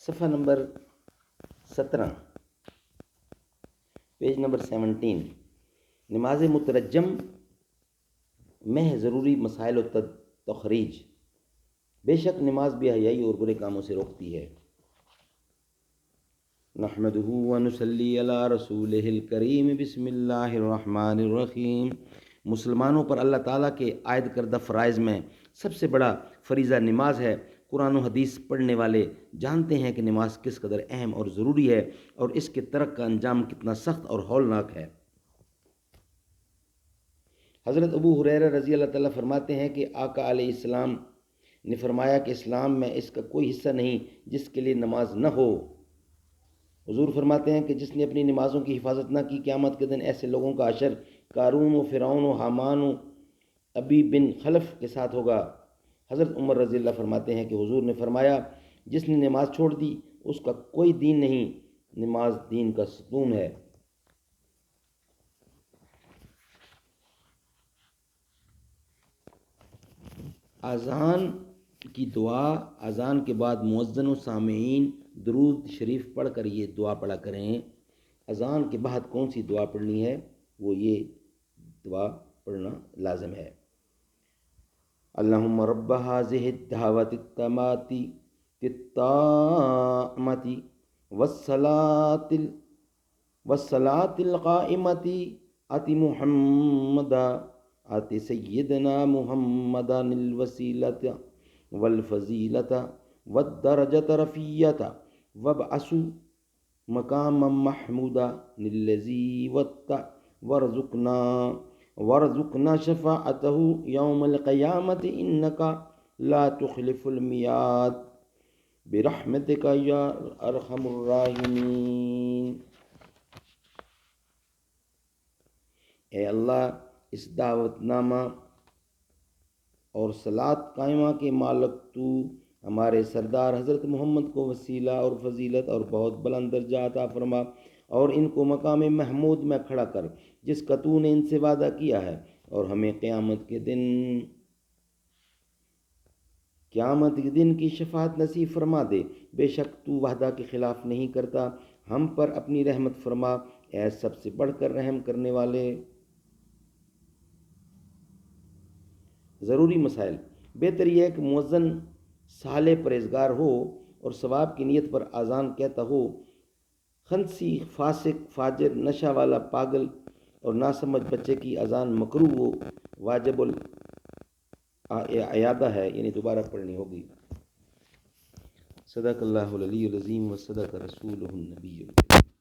صفحہ number 17، page number 17۔ نماز مترجم میں ضروری مسائل و تخریج۔ بے شک نماز بے حیائی اور برے کاموں سے روکتی ہے۔ نحمدہ ونصلی علی رسولہ الکریم، بسم اللہ الرحمن الرحیم۔ مسلمانوں پر اللہ تعالیٰ کے عائد کردہ فرائض میں سب سے بڑا فریضہ نماز ہے۔ قرآن و حدیث پڑھنے والے جانتے ہیں کہ نماز کس قدر اہم اور ضروری ہے اور اس کے ترک کا انجام کتنا سخت اور ہولناک ہے۔ حضرت ابو ہریرہ رضی اللہ تعالیٰ فرماتے ہیں کہ آقا علیہ السلام نے فرمایا کہ اسلام میں اس کا کوئی حصہ نہیں جس کے لیے نماز نہ ہو۔ حضور فرماتے ہیں کہ جس نے اپنی نمازوں کی حفاظت نہ کی، قیامت کے دن ایسے لوگوں کا حشر قارون و فرعون و حامان و ابی بن خلف کے ساتھ ہوگا۔ حضرت عمر رضی اللہ فرماتے ہیں کہ حضور نے فرمایا جس نے نماز چھوڑ دی اس کا کوئی دین نہیں، نماز دین کا ستون ہے۔ اذان کی دعا، اذان کے بعد مؤذن و سامعین درود شریف پڑھ کر یہ دعا پڑھا کریں۔ اذان کے بعد کون سی دعا پڑھنی ہے؟ وہ یہ دعا پڑھنا لازم ہے۔ اللہم رب ھذہ الدعوۃ التامۃ والصلاۃ القائمۃ آت محمدا آت سیدنا محمدا الوسیلۃ والفضیلۃ والدرجۃ الرفیعۃ وابعثہ مقاما محمودا الذی وارزقنا شفاعتہ یوم القیامۃ انک لا تخلف المیعاد برحمتک یا ارحم الراحمین۔ اے اللہ، اس دعوت نامہ اور صلاۃ قائمہ کے مالک تو ہمارے سردار حضرت محمد کو وسیلہ اور فضیلت اور بہت بلند درجہ عطا فرما اور ان کو مقام محمود میں کھڑا کر جس کا تو نے ان سے وعدہ کیا ہے، اور ہمیں قیامت کے دن کی شفاعت نصیب فرما دے۔ بے شک تو وعدہ کے خلاف نہیں کرتا۔ ہم پر اپنی رحمت فرما، اے سب سے بڑھ کر رحم کرنے والے۔ ضروری مسائل۔ بہتر یہ ہے کہ مؤذن صالح پرہیزگار ہو اور ثواب کی نیت پر اذان کہتا ہو۔ خنسی، فاسق، فاجر، نشہ والا، پاگل اور ناسمجھ بچے کی اذان مکروہ و واجب الاعادہ ہے، یعنی دوبارہ پڑھنی ہوگی۔ صدق اللہ العلی العظیم و صدق رسولہ النبی الکریم۔